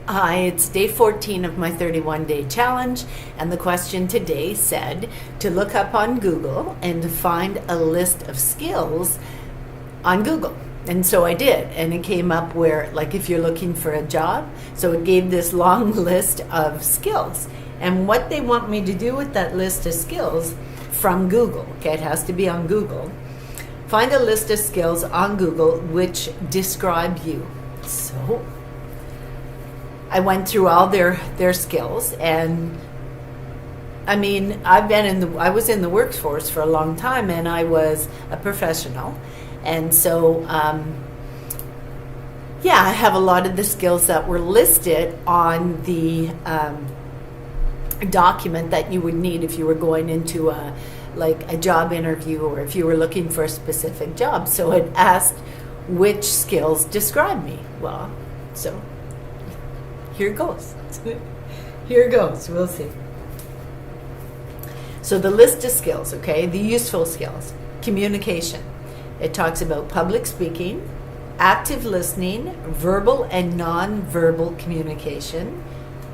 Hi, it's day 14 of my 31-day challenge, and the question today said to look up on Google and to find a list of skills on Google. And so I did, and it came up where, like, if you're looking for a job, so it gave this long list of skills. And what they want me to do with that list of skills from Google, okay, it has to be on Google, find a list of skills on Google which describe you. So I went through all their skills, and I mean, I was in the workforce for a long time, and I was a professional, and so I have a lot of the skills that were listed on the document that you would need if you were going into a job interview or if you were looking for a specific job. So it asked which skills describe me. Well, so here goes. Here goes. We'll see. So the list of skills, okay, the useful skills. Communication. It talks about public speaking, active listening, verbal and non-verbal communication,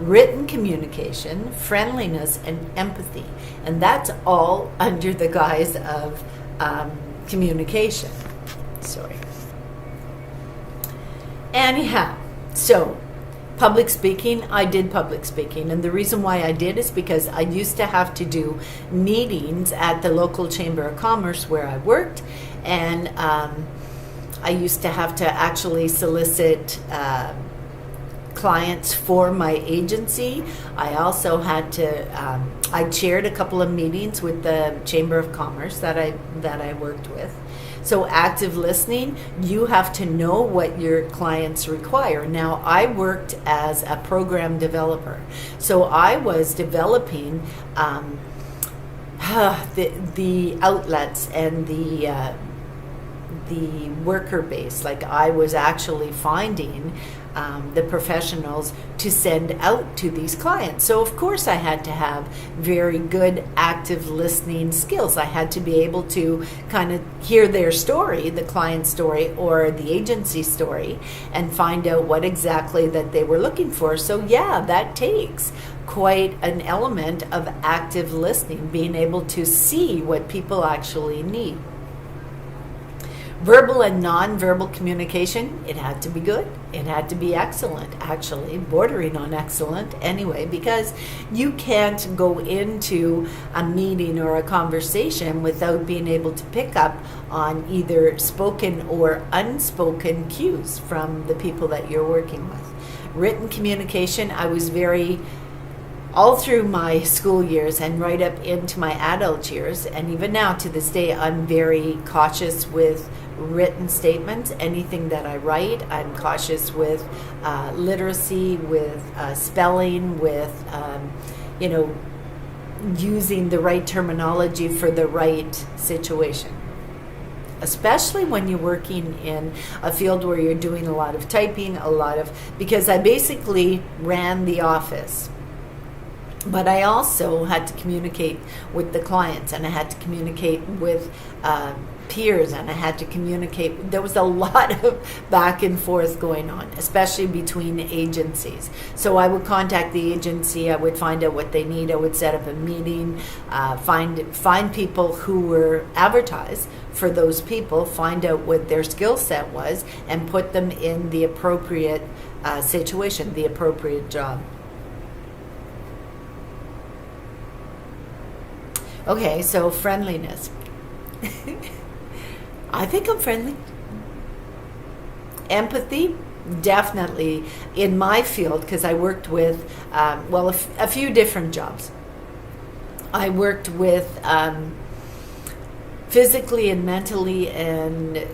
written communication, friendliness, and empathy. And that's all under the guise of communication. Sorry. Anyhow, so public speaking, I did public speaking, and the reason why I did is because I used to have to do meetings at the local Chamber of Commerce where I worked, and I used to have to actually solicit clients for my agency. I also had to, I chaired a couple of meetings with the Chamber of Commerce that I worked with. So active listening, you have to know what your clients require. Now, I worked as a program developer. So I was developing the outlets and the worker base. Like, I was actually finding the professionals to send out to these clients. So of course I had to have very good active listening skills. I had to be able to kind of hear their story, the client story or the agency story, and find out what exactly that they were looking for. So yeah, that takes quite an element of active listening, being able to see what people actually need. Verbal and non-verbal communication, it had to be good. It had to be excellent, actually, bordering on excellent anyway, because you can't go into a meeting or a conversation without being able to pick up on either spoken or unspoken cues from the people that you're working with. Written communication, I was very, all through my school years and right up into my adult years, and even now to this day, I'm very cautious with written statements. Anything that I write, I'm cautious with literacy, with spelling, with using the right terminology for the right situation. Especially when you're working in a field where you're doing a lot of typing, because I basically ran the office. But I also had to communicate with the clients, and I had to communicate with peers, and I had to communicate. There was a lot of back and forth going on, especially between agencies. So I would contact the agency, I would find out what they need, I would set up a meeting, find people who were advertised for those people, find out what their skill set was, and put them in the appropriate situation, the appropriate job. Okay, so friendliness. I think I'm friendly. Empathy, definitely in my field, because I worked with, a few different jobs. I worked with physically and mentally and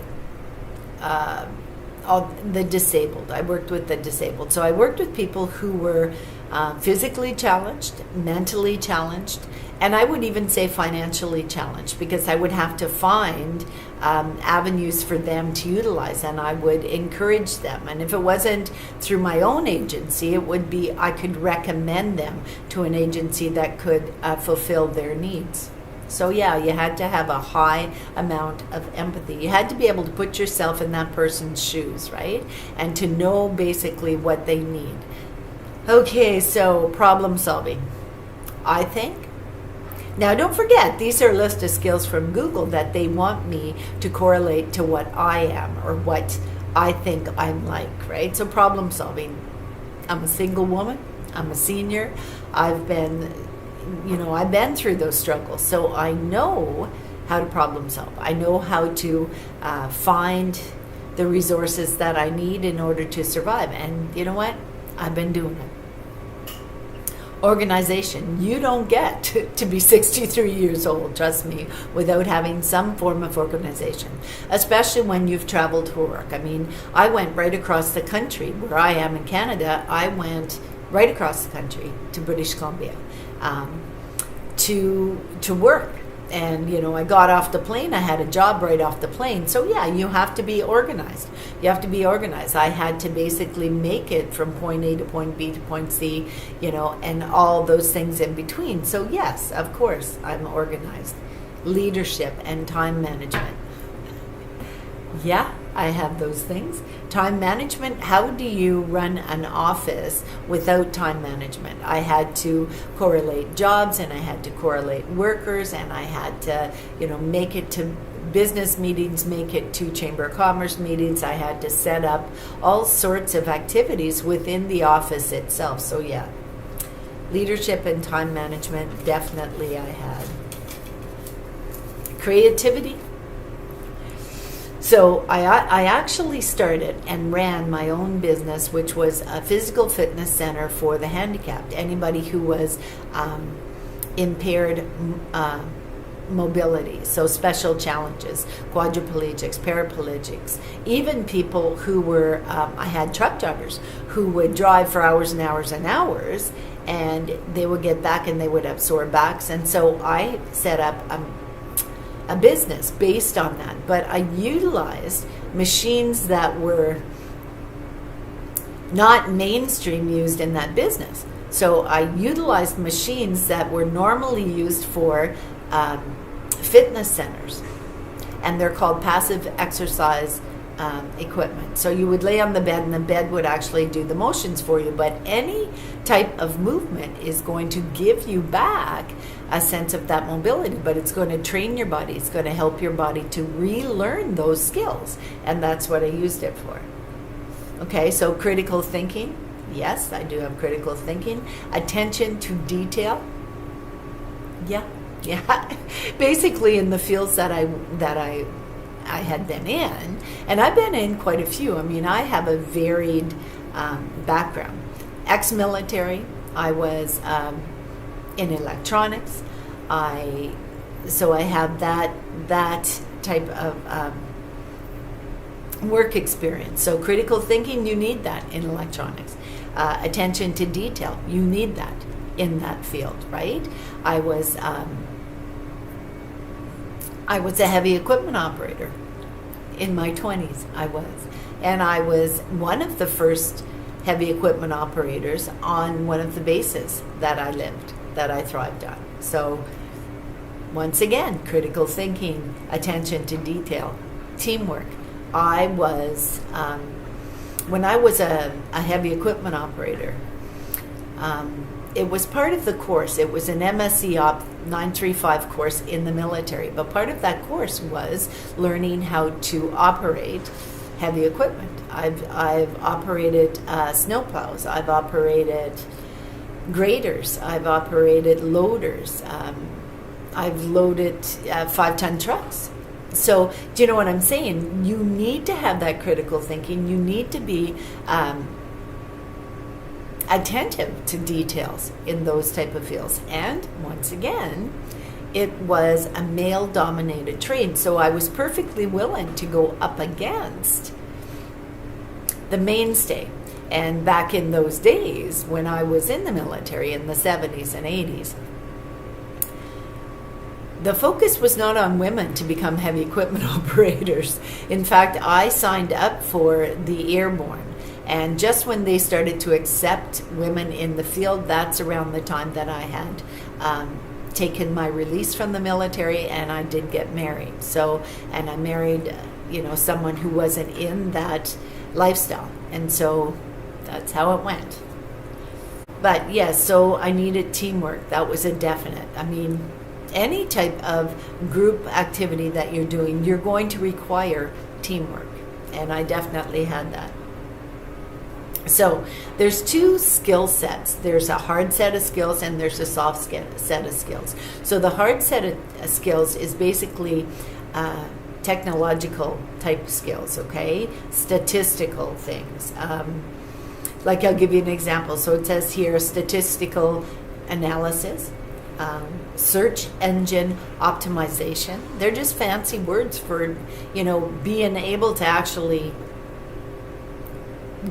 all the disabled. I worked with the disabled. So I worked with people who were physically challenged, mentally challenged, and I would even say financially challenged, because I would have to find avenues for them to utilize, and I would encourage them. And if it wasn't through my own agency, it would be, I could recommend them to an agency that could fulfill their needs. So yeah, you had to have a high amount of empathy. You had to be able to put yourself in that person's shoes, right? And to know basically what they need. Okay, so problem solving. I think. Now, don't forget, these are a list of skills from Google that they want me to correlate to what I am or what I think I'm like, right? So, problem solving. I'm a single woman. I'm a senior. I've been through those struggles. So, I know how to problem solve. I know how to find the resources that I need in order to survive. And you know what? I've been doing it. Organization. You don't get to be 63 years old, trust me, without having some form of organization, especially when you've traveled for work. I mean, I went right across the country. Where I am in Canada, I went right across the country to British Columbia to work. And, I got off the plane. I had a job right off the plane. So, yeah, you have to be organized. You have to be organized. I had to basically make it from point A to point B to point C, and all those things in between. So, yes, of course, I'm organized. Leadership and time management. Yeah, I have those things. Time management, how do you run an office without time management? I had to correlate jobs, and I had to correlate workers, and I had to, make it to business meetings, make it to Chamber of Commerce meetings. I had to set up all sorts of activities within the office itself. So yeah, leadership and time management, definitely I had. Creativity. So I actually started and ran my own business, which was a physical fitness center for the handicapped. Anybody who was impaired mobility, so special challenges, quadriplegics, paraplegics, even people who were, I had truck drivers who would drive for hours and hours and hours, and they would get back and they would have sore backs. And so I set up a business based on that, but I utilized machines that were not mainstream used in that business. So I utilized machines that were normally used for fitness centers, and they're called passive exercise equipment. So you would lay on the bed and the bed would actually do the motions for you, but any type of movement is going to give you back a sense of that mobility, but it's going to train your body. It's going to help your body to relearn those skills, and that's what I used it for. Okay, so critical thinking. Yes, I do have critical thinking. Attention to detail. Yeah. Basically in the fields that I had been in, and I've been in quite a few. I mean, I have a varied background. Ex-military. I was in electronics. So I have that type of work experience. So critical thinking, you need that in electronics. Attention to detail, you need that in that field, right? I was a heavy equipment operator in my 20s. And I was one of the first heavy equipment operators on one of the bases that I thrived on. So once again, critical thinking, attention to detail, teamwork. I was, when I was a heavy equipment operator, it was part of the course. It was an MSc Op 935 course in the military, but part of that course was learning how to operate heavy equipment. I've operated snowplows. I've operated graders. I've operated loaders. I've loaded 5-ton trucks. So, do you know what I'm saying? You need to have that critical thinking. You need to be attentive to details in those type of fields. And once again, it was a male-dominated trade, so I was perfectly willing to go up against the mainstay. And back in those days, when I was in the military in the 70s and 80s, the focus was not on women to become heavy equipment operators. In fact, I signed up for the airborne. And just when they started to accept women in the field, that's around the time that I had taken my release from the military, and I did get married. So, and I married, someone who wasn't in that lifestyle. And so that's how it went. But yes, so I needed teamwork. That was a definite. I mean, any type of group activity that you're doing, you're going to require teamwork. And I definitely had that. So there's two skill sets. There's a hard set of skills and there's a soft set of skills. So the hard set of skills is basically technological type skills, okay? Statistical things. Like I'll give you an example. So it says here statistical analysis, search engine optimization. They're just fancy words for, being able to actually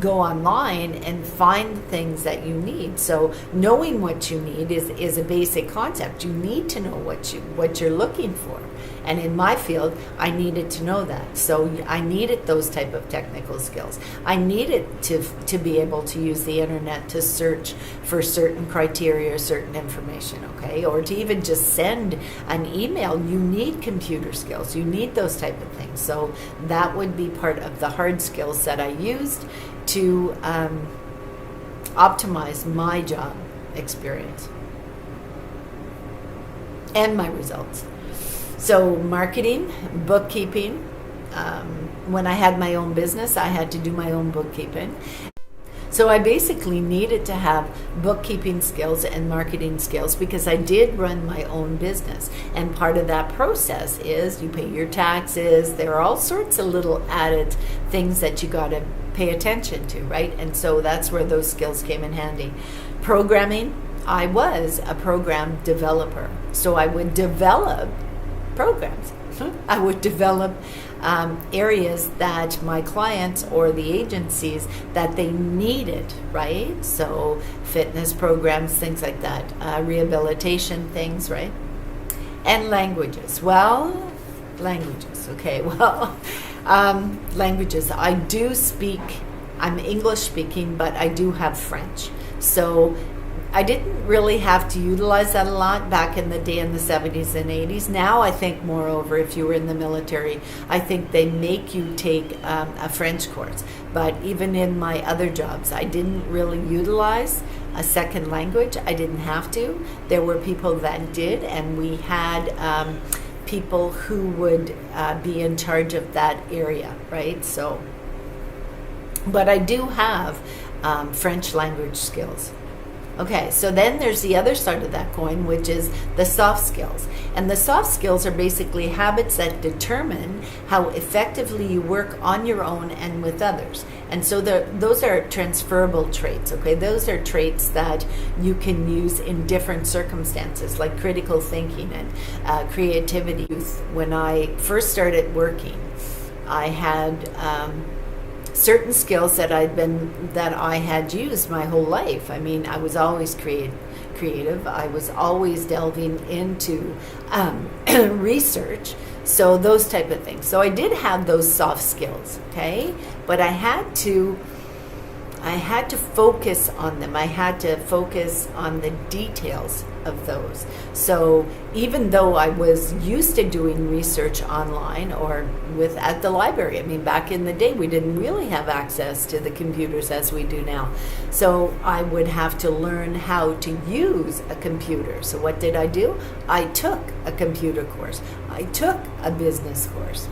go online and find things that you need. So knowing what you need is a basic concept. You need to know what you're looking for. And in my field, I needed to know that. So I needed those type of technical skills. I needed to be able to use the internet to search for certain criteria or certain information, okay? Or to even just send an email, you need computer skills. You need those type of things. So that would be part of the hard skills that I used to optimize my job experience and my results. So marketing, bookkeeping. When I had my own business, I had to do my own bookkeeping. So I basically needed to have bookkeeping skills and marketing skills because I did run my own business. And part of that process is you pay your taxes. There are all sorts of little added things that you got to pay attention to, right? And so that's where those skills came in handy. Programming, I was a program developer. So I would develop programs. I would develop areas that my clients or the agencies that they needed, right? So fitness programs, things like that, rehabilitation things, right? And languages. Well, languages. Okay, well, languages. I do speak, I'm English speaking, but I do have French. So I didn't really have to utilize that a lot back in the day in the 70s and 80s. Now I think, moreover, if you were in the military, I think they make you take a French course. But even in my other jobs, I didn't really utilize a second language. I didn't have to. There were people that did, and we had people who would be in charge of that area, right? So, but I do have French language skills. Okay, so then there's the other side of that coin, which is the soft skills. And the soft skills are basically habits that determine how effectively you work on your own and with others. And so those are transferable traits, okay? Those are traits that you can use in different circumstances, like critical thinking and creativity. When I first started working, I had certain skills that I had used my whole life. I mean, I was always creative. I was always delving into research. So those type of things. So I did have those soft skills, okay? But I had to focus on them. I had to focus on the details of those. So even though I was used to doing research online or at the library, I mean, back in the day, we didn't really have access to the computers as we do now. So I would have to learn how to use a computer. So what did I do? I took a computer course. I took a business course.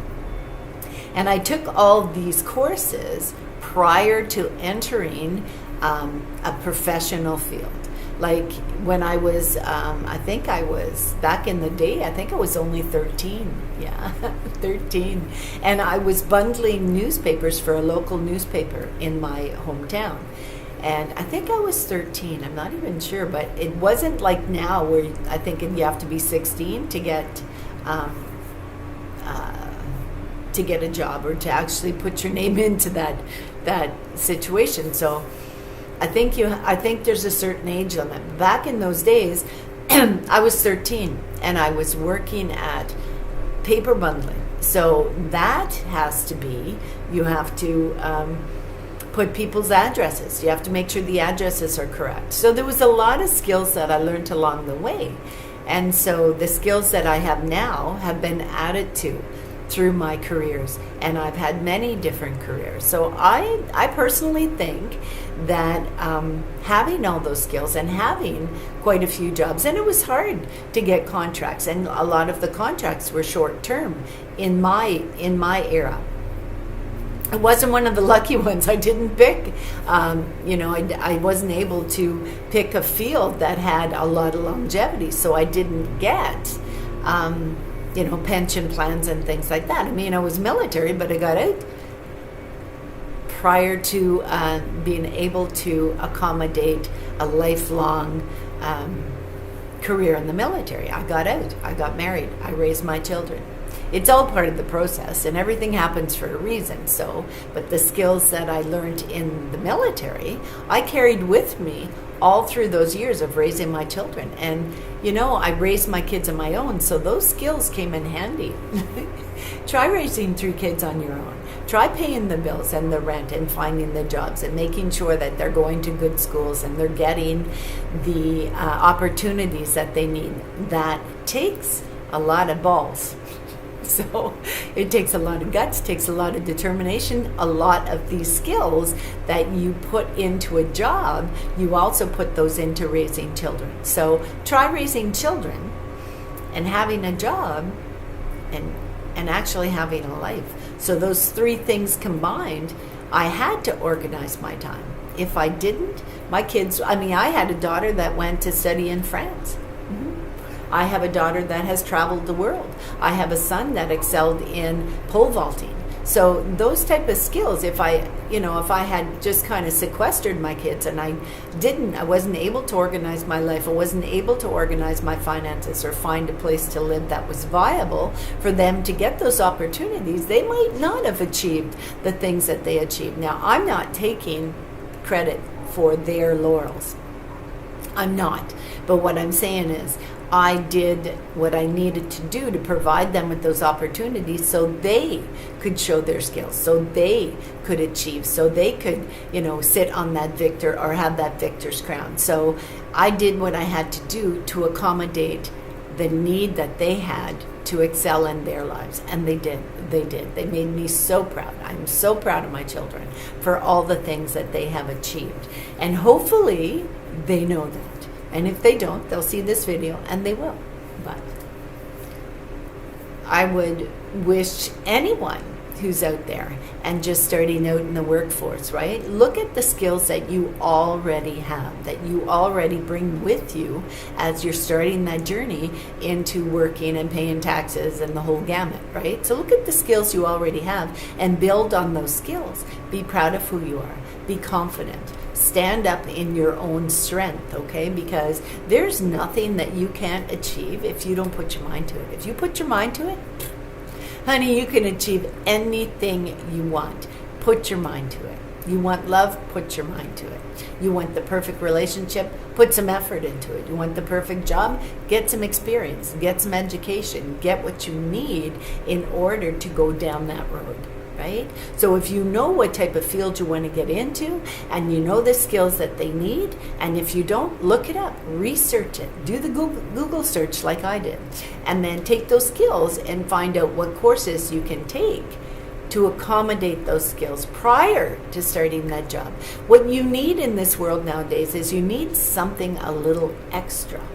And I took all these courses prior to entering a professional field. Like when I was, I think I was, back in the day, I think I was only 13. Yeah, 13. And I was bundling newspapers for a local newspaper in my hometown. And I think I was 13. I'm not even sure. But it wasn't like now where I think you have to be 16 to get a job or to actually put your name into that situation. So I think there's a certain age limit. Back in those days, I was 13 and I was working at paper bundling. So that has to be, you have to put people's addresses. You have to make sure the addresses are correct. So there was a lot of skills that I learned along the way. And so the skills that I have now have been added to. through my careers, and I've had many different careers. So I personally think that having all those skills and having quite a few jobs, and it was hard to get contracts, and a lot of the contracts were short term in my era. It wasn't one of the lucky ones. I didn't pick, I wasn't able to pick a field that had a lot of longevity, so I didn't get pension plans and things like that. I mean, I was military, but I got out prior to being able to accommodate a lifelong career in the military. I got out. I got married. I raised my children. It's all part of the process, and everything happens for a reason. So, but the skills that I learned in the military, I carried with me all through those years of raising my children. And, I raised my kids on my own, so those skills came in handy. Try raising 3 kids on your own. Try paying the bills and the rent and finding the jobs and making sure that they're going to good schools and they're getting the opportunities that they need. That takes a lot of balls. So it takes a lot of guts, takes a lot of determination, a lot of these skills that you put into a job, you also put those into raising children. So try raising children and having a job and actually having a life. So those 3 things combined, I had to organize my time. If I didn't, my kids, I had a daughter that went to study in France. I have a daughter that has traveled the world. I have a son that excelled in pole vaulting. So those type of skills, if I had just kind of sequestered my kids and I wasn't able to organize my life, I wasn't able to organize my finances or find a place to live that was viable for them to get those opportunities, they might not have achieved the things that they achieved. Now, I'm not taking credit for their laurels. I'm not. But what I'm saying is, I did what I needed to do to provide them with those opportunities so they could show their skills, so they could achieve, so they could, sit on that victor or have that victor's crown. So I did what I had to do to accommodate the need that they had to excel in their lives. And they did. They made me so proud. I'm so proud of my children for all the things that they have achieved. And hopefully they know that. And if they don't, they'll see this video and they will. But I would wish anyone who's out there and just starting out in the workforce, right? Look at the skills that you already have, that you already bring with you as you're starting that journey into working and paying taxes and the whole gamut, right? So look at the skills you already have and build on those skills. Be proud of who you are. Be confident. Stand up in your own strength, okay? Because there's nothing that you can't achieve if you don't put your mind to it. If you put your mind to it, honey, you can achieve anything you want. Put your mind to it. You want love? Put your mind to it. You want the perfect relationship? Put some effort into it. You want the perfect job? Get some experience. Get some education. Get what you need in order to go down that road. Right? So if you know what type of field you want to get into and you know the skills that they need, and if you don't, look it up, research it, do the Google search like I did, and then take those skills and find out what courses you can take to accommodate those skills prior to starting that job. What you need in this world nowadays is you need something a little extra.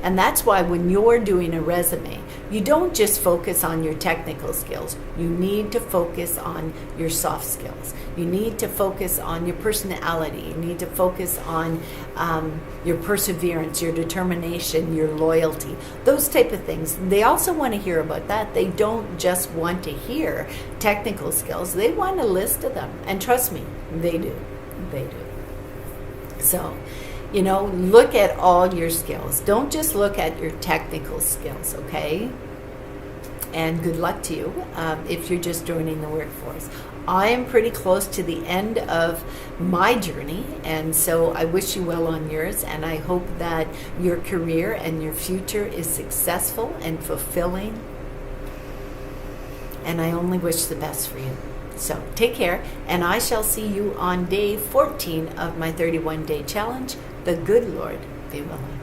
And that's why when you're doing a resume, you don't just focus on your technical skills. You need to focus on your soft skills. You need to focus on your personality. You need to focus on your perseverance, your determination, your loyalty, those type of things. They also want to hear about that. They don't just want to hear technical skills. They want a list of them. And trust me, they do. They do. So, look at all your skills. Don't just look at your technical skills, okay? And good luck to you if you're just joining the workforce. I am pretty close to the end of my journey, and so I wish you well on yours, and I hope that your career and your future is successful and fulfilling, and I only wish the best for you. So take care, and I shall see you on day 14 of my 31-day challenge. The good Lord be willing.